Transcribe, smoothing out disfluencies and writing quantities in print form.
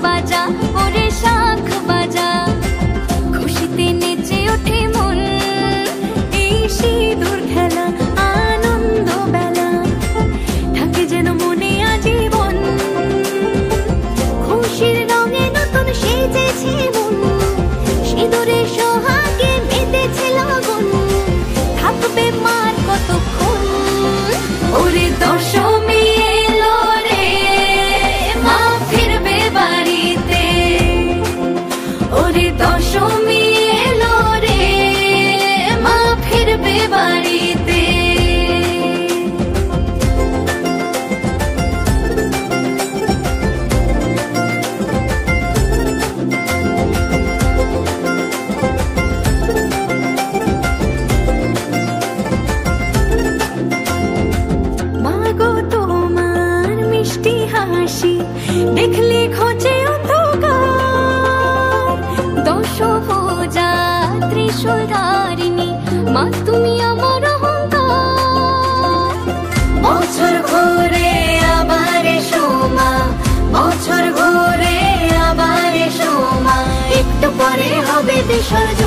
বাজা ওরে শাঁখ বাজা, খুশিতে নেচে ওঠে মন, এই সিঁদুর খেলা আনন্দ বেলা থাকে যেন মনে আজীবন। খুশির রঙে নতুন সেজেছে মন, সিঁদুরে সোহাগে মেতেছে লগন, থাকবে মার কতক্ষণ। ওরে দশমী এলো রে, মা ফিরবে বাড়িতে। ওরে দশমী এলো রে, মা ফিরবে বাড়িতে। মাগো তোমার মিষ্টি হাসি দেখলে খোঁজে অন্ধকার, দশভুজা ত্রিশূলধারিণী মা তুমি আমার অহংকার। বছর ঘুরে আবার এসো মা, বছর ঘুরে আবার এসো মা, একটু পরে হবে বিসর্জন।